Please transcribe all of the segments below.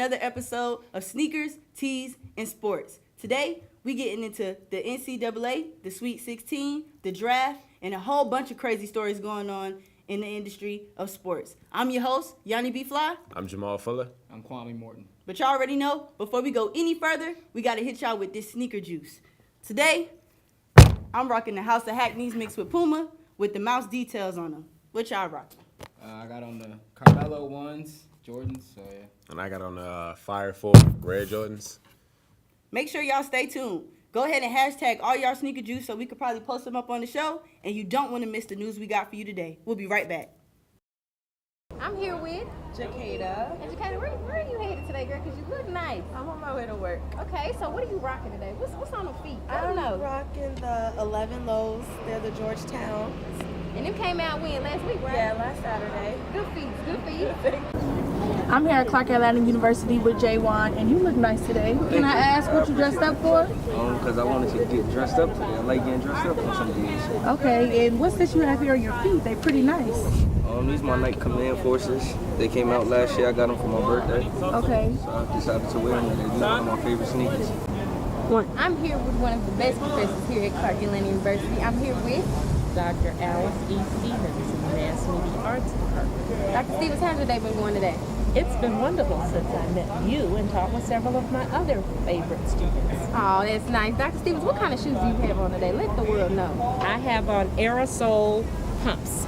another episode of Sneakers, Tees, and Sports. Today, we getting into the NCAA, the Sweet 16, the draft, and a whole bunch of crazy stories going on in the industry of sports. I'm your host, Yanni B. Fly. I'm Jamal Fuller. I'm Kwame Morton. But y'all already know, before we go any further, we got to hit y'all with this sneaker juice. Today, I'm rocking the House of Hackneys mixed with Puma with the mouse details on them. What y'all rocking? I got on the Carmelo ones, Jordans, so yeah. And I got on the Fire 4 Red Jordans. Make sure y'all stay tuned. Go ahead and hashtag all y'all sneaker juice so we could probably post them up on the show. And you don't want to miss the news we got for you today. We'll be right back. I'm here with Jacada. and Jacada. Where are you headed today, girl? Because you look nice. I'm on my way to work. Okay, so what are you rocking today? What's on the feet? I don't I'm know. rocking the 11 lows. They're the Georgetown. And them came out when last week, right? Yeah, last Saturday. Good feet. Good feet. I'm here at Clark Atlanta University with Jaywan, and you look nice today. Can I ask what you dressed up for? Because I wanted to get dressed up today. I like getting dressed up on some days. Okay, and what's this you have here on your feet? They're pretty nice. These my Nike Command Forces. They came out last year. I got them for my birthday. Okay. So I decided to wear them today. These are one of my favorite sneakers. I'm here with one of the best professors here at Clark Atlanta University. I'm here with Dr. Alice E. Stevens, Mass Media Arts Department. Dr. Stevens. How's your day been going today? It's been wonderful since I met you and talked with several of my other favorite students. Oh, that's nice. Dr. Stevens, what kind of shoes do you have on today? Let the world know. I have on aerosol pumps.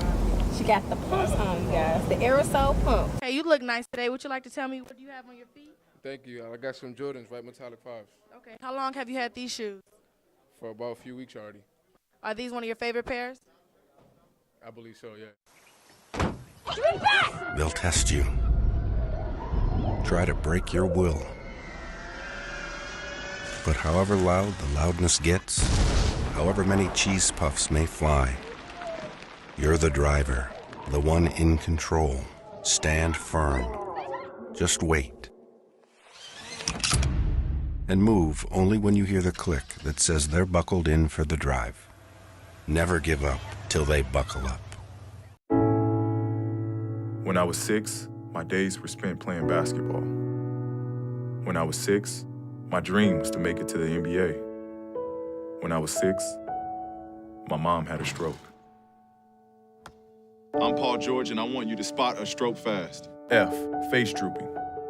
She got the pumps on, you guys. The aerosol pump. Hey, you look nice today. Would you like to tell me what you have on your feet? Thank you. I got some Jordans, right metallic 5s, Okay. How long have you had these shoes? for about a few weeks already. Are these one of your favorite pairs? I believe so, yeah. They'll test you. Try to break your will. But however loud the loudness gets, however many cheese puffs may fly, you're the driver, the one in control. Stand firm. Just wait. And move only when you hear the click that says they're buckled in for the drive. Never give up till they buckle up. When I was 6, my days were spent playing basketball. When I was 6, my dream was to make it to the NBA. When I was 6, my mom had a stroke. I'm Paul George, and I want you to spot a stroke fast. F, face drooping.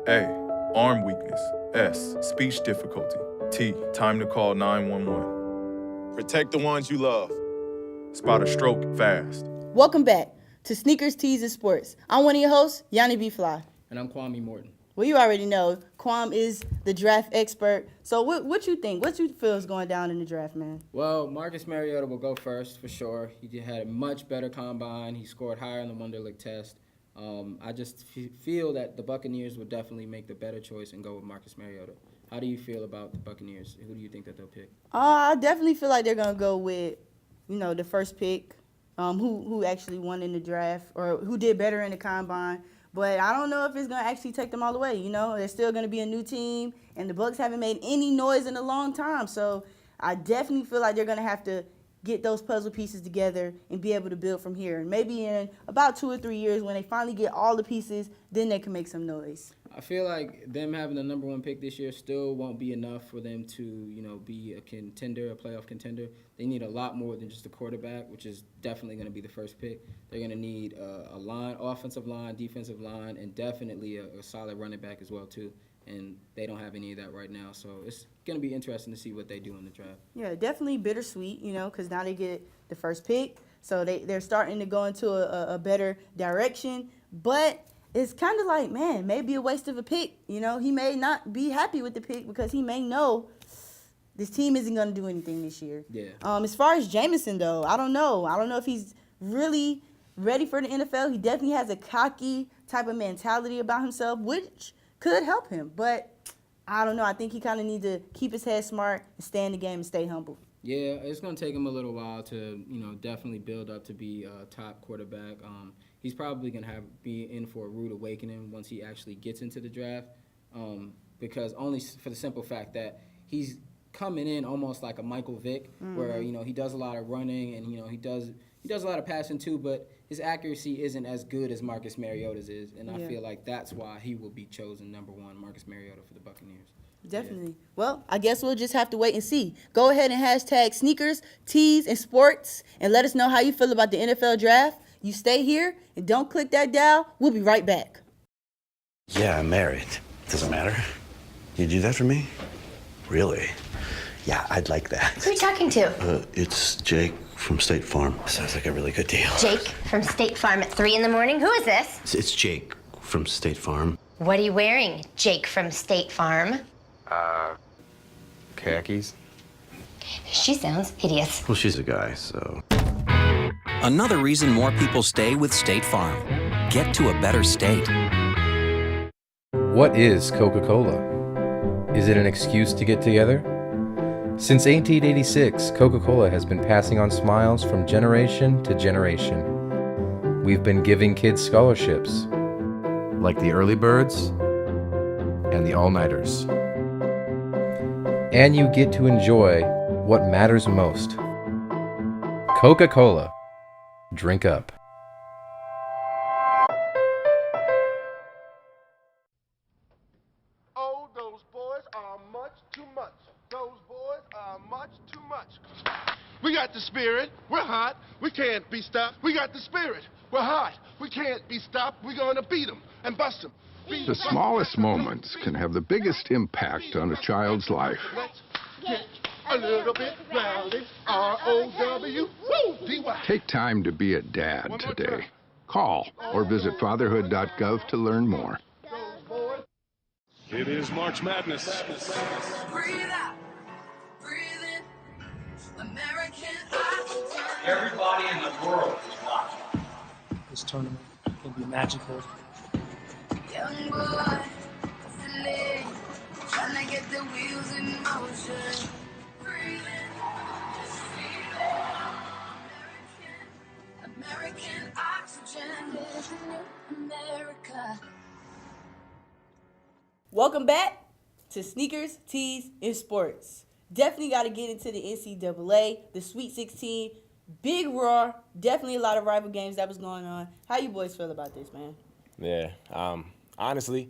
A, arm weakness. S, speech difficulty. T, time to call 911. Protect the ones you love. Spot a stroke fast. Welcome back to Sneakers, Tees, and Sports. I'm one of your hosts, Yanni B. Fly. And I'm Kwame Morton. Well, you already know, Kwame is the draft expert. So what you think? What you feel is going down in the draft, man? Well, Marcus Mariota will go first for sure. He had a much better combine. He scored higher in the Wonderlic test. I just feel that the Buccaneers would definitely make the better choice and go with Marcus Mariota. How do you feel about the Buccaneers? Who do you think that they'll pick? I definitely feel like they're gonna go with, the first pick, who actually won in the draft or who did better in the combine. But I don't know if it's gonna actually take them all the way. They're still gonna be a new team, and the Bucs haven't made any noise in a long time. So I definitely feel like they're gonna have to get those puzzle pieces together and be able to build from here. And maybe in about 2 or 3 years, when they finally get all the pieces, then they can make some noise. I feel like them having the number 1 pick this year still won't be enough for them to, be a contender, a playoff contender. They need a lot more than just a quarterback, which is definitely going to be the first pick. They're going to need a line, offensive line, defensive line, and definitely a solid running back as well, too. And they don't have any of that right now. So it's going to be interesting to see what they do in the draft. Yeah, definitely bittersweet, because now they get the first pick. So they're starting to go into a better direction. But it's kind of like, man, maybe a waste of a pick. He may not be happy with the pick because he may know this team isn't going to do anything this year. Yeah. As far as Jameson, though, I don't know. I don't know if he's really ready for the NFL. He definitely has a cocky type of mentality about himself, which could help him. But I don't know. I think he kind of needs to keep his head smart and stay in the game and stay humble. Yeah, it's going to take him a little while to, definitely build up to be a top quarterback. He's probably going to be in for a rude awakening once he actually gets into the draft, because only for the simple fact that he's coming in almost like a Michael Vick, where he does a lot of running and he does a lot of passing too, but his accuracy isn't as good as Marcus Mariota's is, and I feel like that's why he will be chosen number 1, Marcus Mariota, for the Buccaneers. Definitely. Yeah. Well, I guess we'll just have to wait and see. Go ahead and hashtag sneakers, tees, and sports, and let us know how you feel about the NFL draft. You stay here and don't click that dial. We'll be right back. Yeah, I'm married. Doesn't matter. You do that for me? Really? Yeah, I'd like that. Who are you talking to? It's Jake from State Farm. Sounds like a really good deal. Jake from State Farm at 3 in the morning? Who is this? It's Jake from State Farm. What are you wearing, Jake from State Farm? Khakis. She sounds hideous. Well, she's a guy, so. Another reason more people stay with State Farm. Get to a better state. What is Coca-Cola? Is it an excuse to get together? Since 1886, Coca-Cola has been passing on smiles from generation to generation. We've been giving kids scholarships, like the early birds and the all-nighters. And you get to enjoy what matters most. Coca-Cola. Drink up. Oh, those boys are much too much. Those boys are much too much. We got the spirit. We're hot. We can't be stopped. We got the spirit. We're hot. We can't be stopped. We're going to beat them and bust them. The smallest moments can have the biggest impact on a child's life. Let's get a little bit rowdy. R-O-W-D-Y. Take time to be a dad today. Call or visit fatherhood.gov to learn more. It is March Madness. Breathe out, breathe in. American oxygen. Everybody in the world is watching. This tournament can be magical. Young boy, silly, trying to get the wheels in motion. Breathe in, just feel it. American oxygen. Live in America. Welcome back to Sneakers, Tees, and Sports. Definitely got to get into the NCAA, the Sweet 16, big roar. Definitely a lot of rival games that was going on. How you boys feel about this, man? Yeah, honestly,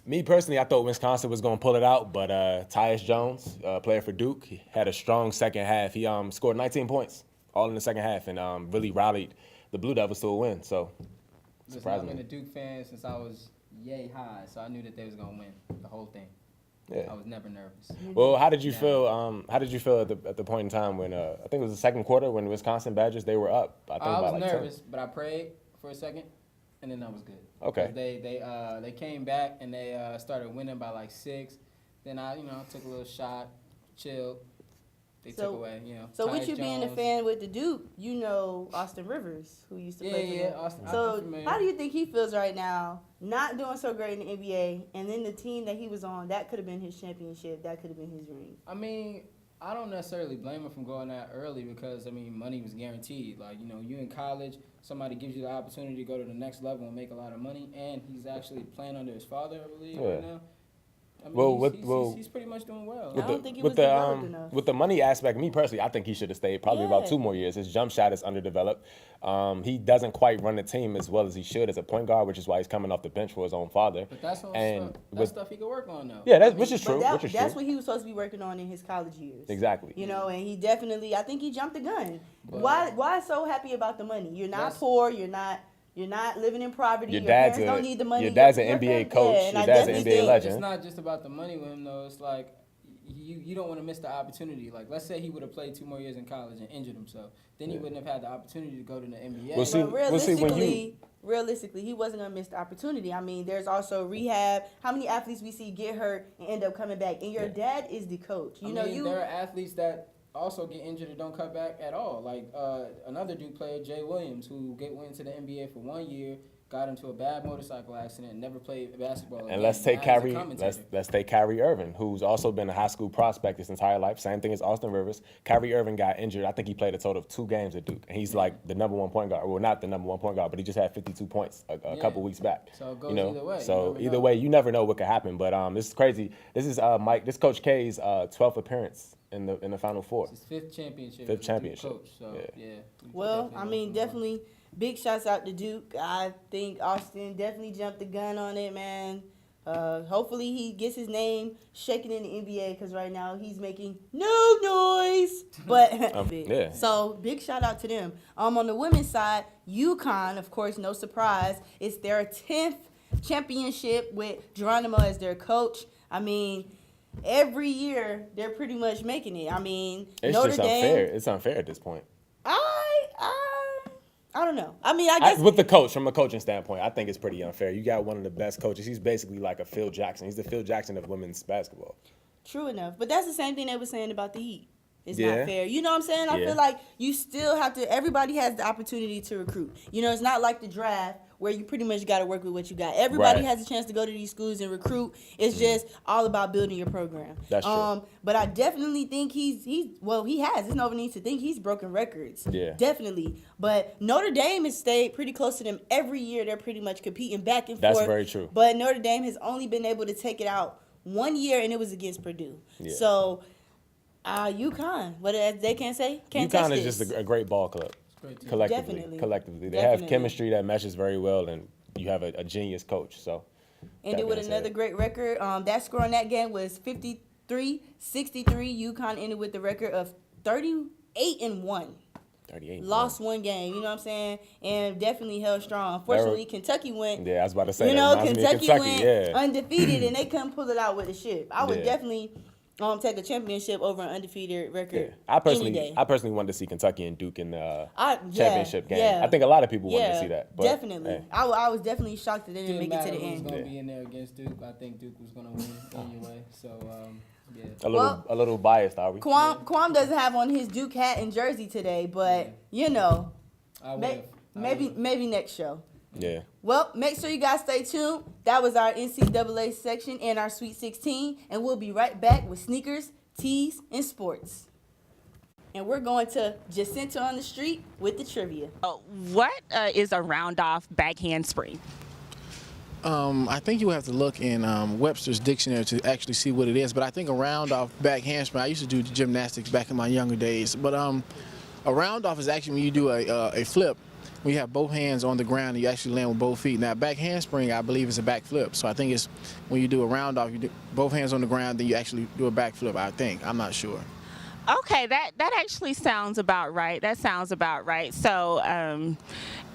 me personally, I thought Wisconsin was going to pull it out, but Tyus Jones, player for Duke, he had a strong second half. He scored 19 points all in the second half and really rallied the Blue Devils to a win. So, surprising. I've been a Duke fan since I was yay high, so I knew that they was gonna win the whole thing. Yeah. I was never nervous. Well, how did you feel? How did you feel at the point in time when I think it was the second quarter when Wisconsin Badgers they were up? I was nervous, but I prayed for a second, and then I was good. Okay. They came back and they started winning by like 6. Then I took a little shot, chilled. They took away, So Tyus with you being a Jones. fan with the Duke, you know Austin Rivers, who used to play for them. Austin. So how do you think he feels right now, not doing so great in the NBA, and then the team that he was on, that could have been his championship, that could have been his ring? I mean, I don't necessarily blame him from going that early because, money was guaranteed. Like, you in college, somebody gives you the opportunity to go to the next level and make a lot of money, and he's actually playing under his father, I believe, right now. He's pretty much doing well. I don't think he was developed enough. With the money aspect, me personally, I think he should have stayed probably about 2 more years. His jump shot is underdeveloped. He doesn't quite run the team as well as he should as a point guard, which is why he's coming off the bench for his own father. But that's stuff he could work on now. Yeah, which is true. That's what he was supposed to be working on in his college years. Exactly. And he definitely, I think he jumped the gun. Why so happy about the money? You're not poor. You're not living in poverty. Your parents don't need the money. Your dad's an NBA coach. Your dad's an NBA legend. It's not just about the money with him, though. It's like you don't want to miss the opportunity. Like, let's say he would have played 2 more years in college and injured himself. Then he wouldn't have had the opportunity to go to the NBA. Realistically, he wasn't going to miss the opportunity. I mean, there's also rehab. How many athletes we see get hurt and end up coming back? And your dad is the coach. There are athletes that also get injured and don't come back at all. Like another Duke player, Jay Williams, who went to the NBA for 1 year, got into a bad motorcycle accident, and never played basketball again. And let's take Now he's a Kyrie. commentator. Let's take Kyrie Irving, who's also been a high school prospect his entire life. Same thing as Austin Rivers. Kyrie Irving got injured. I think he played a total of 2 games at Duke, and he's like the number 1 point guard. Well, not the number 1 point guard, but he just had 52 points a couple weeks back. So it goes you know? either way. So You never either know. way, you never know what could happen. But this is crazy. This is Mike. This Coach K's 12th appearance in the Final Four. It's his 5th championship. Fifth as a Duke championship. Coach, so yeah. Well, I mean, definitely big shouts out to Duke. I think Austin definitely jumped the gun on it, man. Hopefully he gets his name shaken in the NBA because right now he's making no noise. But yeah. So big shout out to them. On the women's side, UConn, of course, no surprise, it's their 10th championship with Geronimo as their coach. I mean, every year they're pretty much making it. I mean, It's Notre just Dame. unfair. It's unfair at this point. I don't know. I mean, I guess With the coach, from a coaching standpoint, I think it's pretty unfair. You got one of the best coaches. He's basically like a Phil Jackson. He's the Phil Jackson of women's basketball. true enough. But that's the same thing they were saying about the Heat. It's Yeah. not fair. You know what I'm saying? I Yeah. feel like you still have to, everybody has the opportunity to recruit. You know, it's not like the draft where you pretty much got to work with what you got. Everybody Right. has a chance to go to these schools and recruit. It's just all about building your program. That's true. But I definitely think he has. There's no need to think he's broken records. Yeah. Definitely. But Notre Dame has stayed pretty close to them every year. They're pretty much competing back and That's forth. very true. But Notre Dame has only been able to take it out 1 year, and it was against Purdue. Yeah. So, UConn, what they can't say? Can't touch UConn is this. just a great ball club. Definitely. Collectively. They Definitely. have chemistry that meshes very well, and you have a genius coach. So, Ended with another great record. That score in that game was 53-63. UConn ended with the record of 38-1. 38. Lost 1 game, you know what I'm saying? And definitely held strong. Unfortunately, Kentucky went. Yeah, I was about to say You that know, reminds me of Kentucky went yeah. undefeated, and they couldn't pull it out with the ship. I would Yeah. definitely take a championship over an undefeated record. I any day. personally wanted to see Kentucky and Duke in the Yeah, championship game. yeah. I think a lot of people wanted to Yeah, see that. But, definitely. hey. I was definitely shocked that they didn't Didn't make it to matter the who was end. going to be in there against Duke. I think Duke was going to win anyway. So, yeah. A little biased, are we? Quam doesn't have on his Duke hat and jersey today, but you know, I maybe next show. Yeah. Well, make sure you guys stay tuned. That was our NCAA section and our Sweet 16, and we'll be right back with sneakers, tees, and sports. And we're going to Jacinta on the street with the trivia. What is a round-off back handspring? I think you have to look in Webster's dictionary to actually see what it is. But I think a round-off back handspring, I used to do gymnastics back in my younger days. But a round-off is actually when you do a flip, when you have both hands on the ground and you actually land with both feet. Now, back handspring, I believe, is a back flip. So I think it's when you do a round-off, you do both hands on the ground, then you actually do a back flip, I think. I'm not sure. Okay, that actually sounds about right. That sounds about right. So,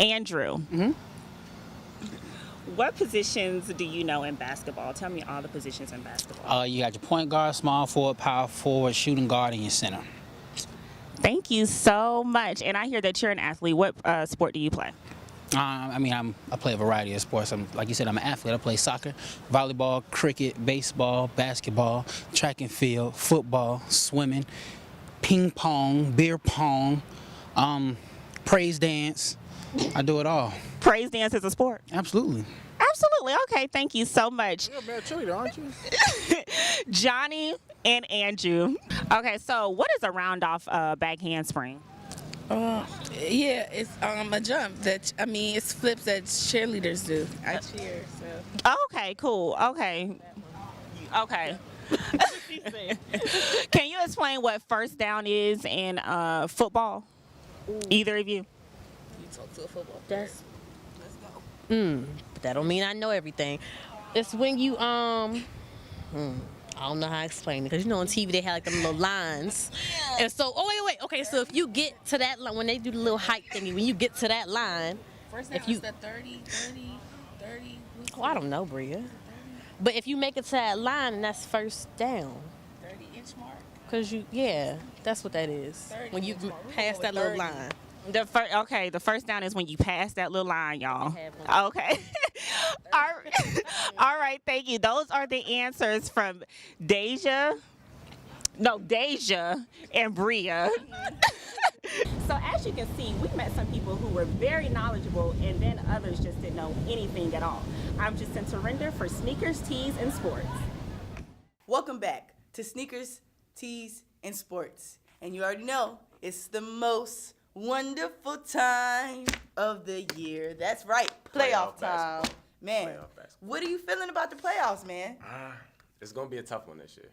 Andrew, what positions do you know in basketball? Tell me all the positions in basketball. You got your point guard, small forward, power forward, shooting guard, and your center. Thank you so much. And I hear that you're an athlete. What sport do you play? I play a variety of sports. Like you said, I'm an athlete. I play soccer, volleyball, cricket, baseball, basketball, track and field, football, swimming, ping pong, beer pong, praise dance. I do it all. Praise dance is a sport? Absolutely. Absolutely. Okay, thank you so much. You're a bad cheerleader, aren't you? Johnny and Andrew. Okay, so what is a round-off back handspring? Yeah, it's a jump it's flips that cheerleaders do. I cheer, so. Okay, cool. Okay. Can you explain what first down is in football? Either of you? You talk to a football. Let's go. But that don't mean I know everything. It's when you I don't know how to explain it, because you know on TV they have like them little lines. Yeah. And so, wait. Okay, so if you get to that line, when they do the little hike thingy, when you get to that line, First down if you, is that 30. oh, I don't know, Bria. But if you make it to that line, that's first down. 30-inch mark. Because that's what that is. When you pass that little line. The first down is when you pass that little line, y'all. Okay. All right, thank you. Those are the answers from Deja and Bria. So as you can see, we met some people who were very knowledgeable and then others just didn't know anything at all. I'm Jacinta Render for Sneakers, Tees, and Sports. Welcome back to Sneakers, Tees, and Sports. And you already know, it's the most wonderful time of the year. That's right, playoff time. basketball. Man, Playoff basketball. what are you feeling about the playoffs, man? It's going to be a tough one this year.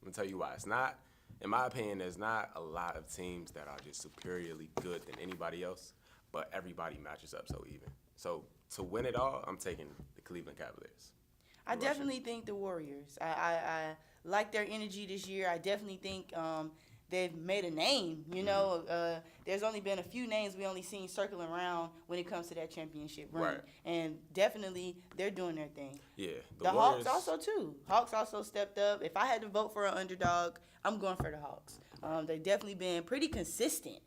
I'm going to tell you why. It's not, in my opinion, there's not a lot of teams that are just superiorly good than anybody else, but everybody matches up so even. So to win it all, I'm taking the Cleveland Cavaliers. I definitely think the Warriors. I like their energy this year. I definitely think they've made a name. You know, there's only been a few names we only seen circling around when it comes to that championship run. Right. And definitely they're doing their thing. Yeah. The Warriors, Hawks also, too. Hawks also stepped up. If I had to vote for an underdog, I'm going for the Hawks. They've definitely been pretty consistent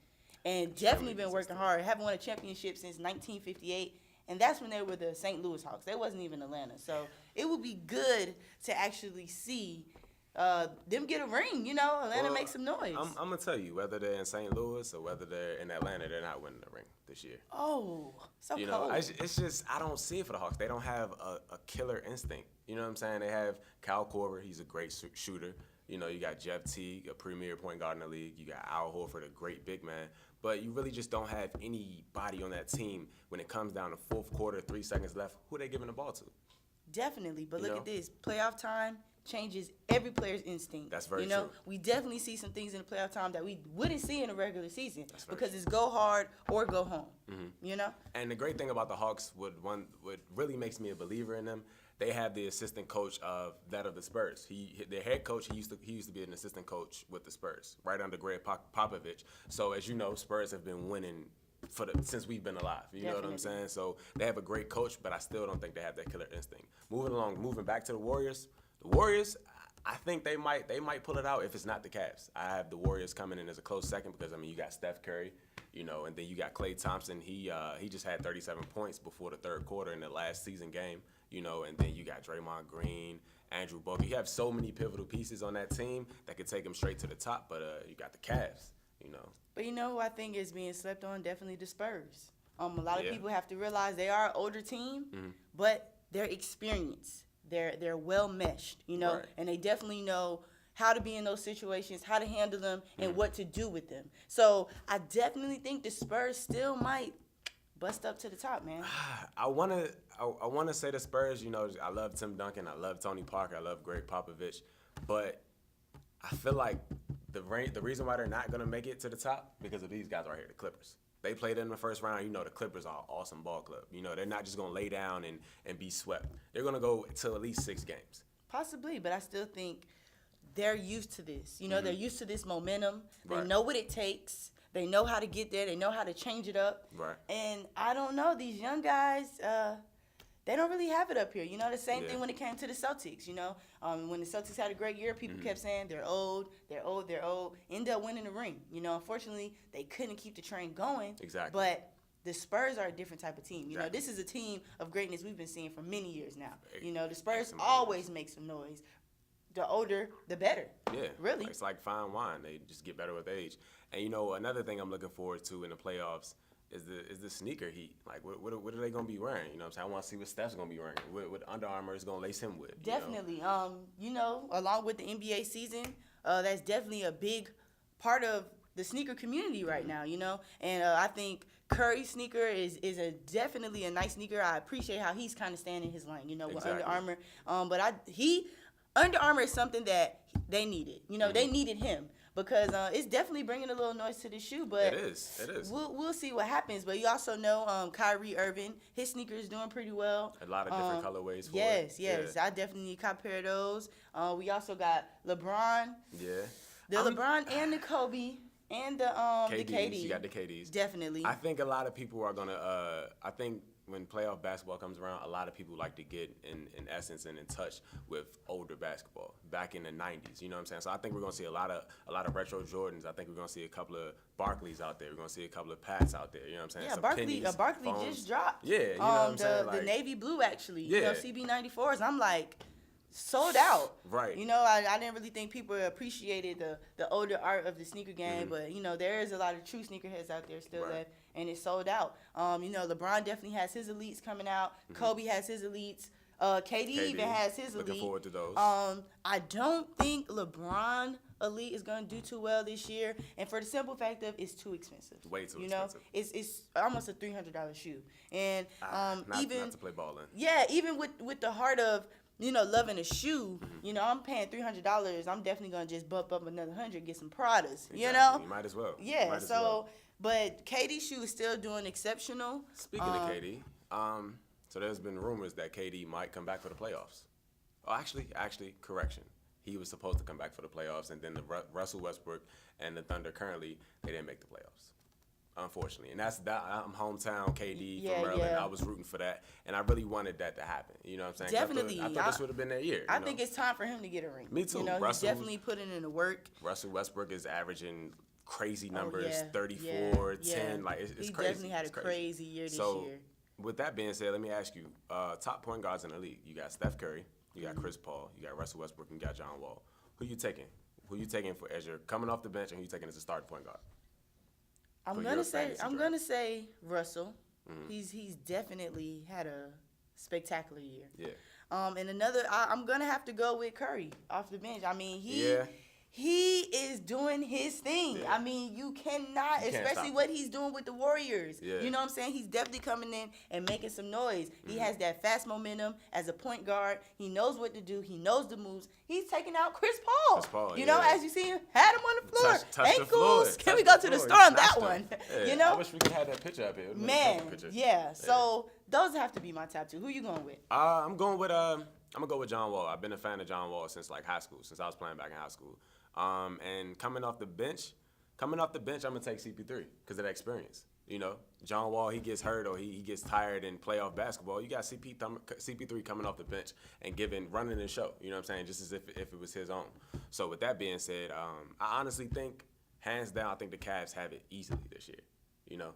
and definitely been working hard. Haven't won a championship since 1958. And that's when they were the St. Louis Hawks. They wasn't even Atlanta. So it would be good to actually see them get a ring. You know, Atlanta make some noise. I'm going to tell you, whether they're in St. Louis or whether they're in Atlanta, they're not winning the ring this year. Oh, so You cold. know, it's just, I don't see it for the Hawks. They don't have a killer instinct. You know what I'm saying? They have Kyle Korver. He's a great shooter. You know, you got Jeff Teague, a premier point guard in the league. You got Al Horford, a great big man. But you really just don't have anybody on that team when it comes down to fourth quarter, 3 seconds left. Who are they giving the ball to? Definitely. But You look know? at this. Playoff time changes every player's instinct. That's very You know, true. we definitely see some things in the playoff time that we wouldn't see in a regular season because it's go hard or go home. You know? And the great thing about the Hawks, what really makes me a believer in them, they have the assistant coach of the Spurs. Their head coach, he used to be an assistant coach with the Spurs, right under Greg Popovich. So as you know, Spurs have been winning since we've been alive. You know what I'm saying? So they have a great coach, but I still don't think they have that killer instinct. Moving back to the Warriors. The Warriors, I think they might pull it out if it's not the Cavs. I have the Warriors coming in as a close second because, I mean, you got Steph Curry, you know, and then you got Klay Thompson. He just had 37 points before the third quarter in the last season game, you know, and then you got Draymond Green, Andrew Bogut. You have so many pivotal pieces on that team that could take them straight to the top, but you got the Cavs, you know. But you know who I think is being slept on? Definitely the Spurs. A lot of Yeah. people have to realize they are an older team, but they're experienced. They're well meshed, you know, Right. and they definitely know how to be in those situations, how to handle them, and what to do with them. So I definitely think the Spurs still might bust up to the top, man. I wanna say the Spurs. You know, I love Tim Duncan, I love Tony Parker, I love Greg Popovich, but I feel like the reason why they're not gonna make it to the top because of these guys right here, the Clippers. They played in the first round. You know, the Clippers are an awesome ball club. You know, they're not just gonna lay down and be swept. They're gonna go to at least 6 games. Possibly, but I still think they're used to this. You know, they're used to this momentum. They Right. know what it takes. They know how to get there. They know how to change it up. Right. And I don't know, these young guys, they don't really have it up here. You know, the same Yeah. thing when it came to the Celtics. You know, when the Celtics had a great year, people kept saying they're old, they're old, they're old. End up winning the ring. You know, unfortunately, they couldn't keep the train going. Exactly. But the Spurs are a different type of team. You know, Exactly. this is a team of greatness we've been seeing for many years now. You know, the Make Spurs some noise. always make some noise. The older, the better. Yeah, Really. It's like fine wine; they just get better with age. And you know, another thing I'm looking forward to in the playoffs is the sneaker heat. Like, what are they gonna be wearing? You know what I'm saying? I want to see what Steph's gonna be wearing. What Under Armour is gonna lace him with. you know? Definitely. You know, along with the NBA season, that's definitely a big part of the sneaker community right now, you know? And I think Curry's sneaker is definitely a nice sneaker. I appreciate how he's kind of staying in his lane, you know, with Under Exactly. Armour. But Under Armour is something that they needed. You know, they needed him because it's definitely bringing a little noise to the shoe. But It is. We'll see what happens. But you also know Kyrie Irving, his sneaker is doing pretty well. A lot of different colorways for Yes, it. yes. Yeah. I definitely need a couple pair of those. We also got LeBron, Yeah. LeBron and the Kobe and the KD. You got the KDs. Definitely. I think a lot of people are gonna. I think when playoff basketball comes around, a lot of people like to get in essence and in touch with older basketball back in the '90s. You know what I'm saying? So I think we're gonna see a lot of retro Jordans. I think we're gonna see a couple of Barkleys out there. We're gonna see a couple of Pats out there. You know what I'm saying? Yeah, Some Barkley pennies, phones. just dropped. Yeah, you know what I'm saying? The Like, navy blue actually. You know, Yeah. CB94s. I'm like, sold out. Right. You know, I didn't really think people appreciated the older art of the sneaker game, but you know, there is a lot of true sneakerheads out there still left, and it's sold out. You know, LeBron definitely has his elites coming out. Kobe has his elites. KD even has his elite. Looking forward to those. I don't think LeBron elite is gonna do too well this year, and for the simple fact of it's too expensive. Way too you know? expensive. It's almost a $300 shoe, and not even to play ball in. yeah, even with the heart of loving a shoe, I'm paying $300. I'm definitely gonna just bump up another $100, get some Pradas. Exactly. You know, You might as well. Yeah. Might as So, well. but KD's shoe is still doing exceptional. Speaking of KD, so there's been rumors that KD might come back for the playoffs. Oh, actually, correction. He was supposed to come back for the playoffs, and then the Russell Westbrook and the Thunder currently, they didn't make the playoffs, unfortunately. And I'm hometown KD from Maryland. Yeah. I was rooting for that, and I really wanted that to happen. You know what I'm saying? Definitely. I thought this would have been their year. I think it's time for him to get a ring. Me too. You know, he's definitely putting in the work. Russell Westbrook is averaging crazy numbers, yeah, 34, yeah, 10. yeah. Like, it's He crazy. definitely had a crazy year this year. With that being said, let me ask you, top point guards in the league. You got Steph Curry, you got Chris Paul, you got Russell Westbrook, and you got John Wall. Who you taking? Who you taking for as you're coming off the bench, and who you taking as a starting point guard? I'm gonna say Russell. He's definitely had a spectacular year. Yeah. And I'm gonna have to go with Curry off the bench. I mean, he is doing his thing. Yeah. I mean, you cannot, especially what he's doing with the Warriors. Yeah. You know what I'm saying? He's definitely coming in and making some noise. He has that fast momentum as a point guard. He knows what to do. He knows the moves. He's taking out Chris Paul. You know, as you see him, had him on the floor. Touch the floor. Ankles. Can we go to the store on that one? Yeah. You know? I wish we could have that picture up here. Man, yeah. So those have to be my top two. Who you going with? I'm gonna go with John Wall. I've been a fan of John Wall since like high school, since I was playing back in high school. And coming off the bench, I'm gonna take CP3 because of that experience. You know, John Wall, he gets hurt or he gets tired in playoff basketball. You got CP3 coming off the bench and running the show. You know what I'm saying? Just as if it was his own. So with that being said, I honestly think, hands down, I think the Cavs have it easily this year. You know,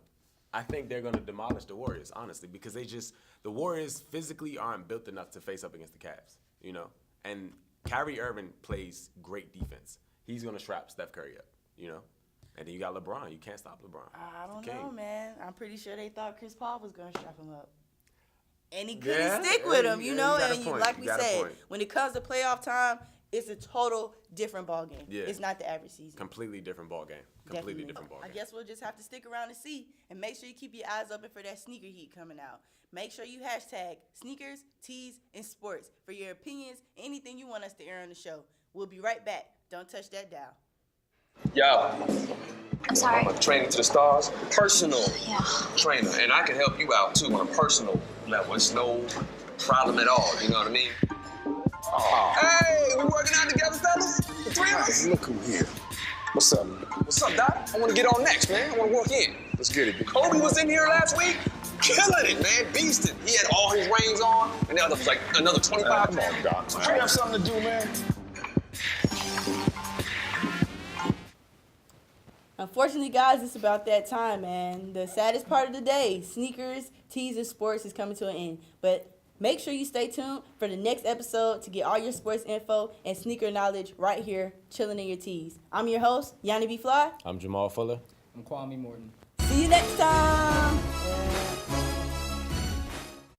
I think they're gonna demolish the Warriors, honestly, because the Warriors physically aren't built enough to face up against the Cavs. You know, and Kyrie Irving plays great defense. He's gonna strap Steph Curry up. You know. And then you got LeBron. You can't stop LeBron. I don't know, man. I'm pretty sure they thought Chris Paul was going to strap him up. And he couldn't stick with him, you know? And like we said, when it comes to playoff time, it's a total different ball game. Yeah. It's not the average season. Completely different ball game. Completely different ball game. I guess we'll just have to stick around and see. And make sure you keep your eyes open for that sneaker heat coming out. Make sure you hashtag sneakers, tees, and sports for your opinions, anything you want us to air on the show. We'll be right back. Don't touch that dial. Yo. I'm sorry. I'm a trainer to the stars, personal trainer, and I can help you out too on a personal level. It's no problem at all. You know what I mean? Oh. Hey, we working out together, fellas? The three of us? Look who here. What's up? What's up, Doc? I want to get on next, man. I want to work in. Let's get it. Kobe was in here last week, killing it, man, beasting. He had all his rings on, and there was like another 25. Come on, Doc. So you have something to do, man. Unfortunately, guys, it's about that time, man. The saddest part of the day, sneakers, tees, and sports is coming to an end. But make sure you stay tuned for the next episode to get all your sports info and sneaker knowledge right here, chilling in your tees. I'm your host, Yanni B. Fly. I'm Jamal Fuller. I'm Kwame Morton. See you next time.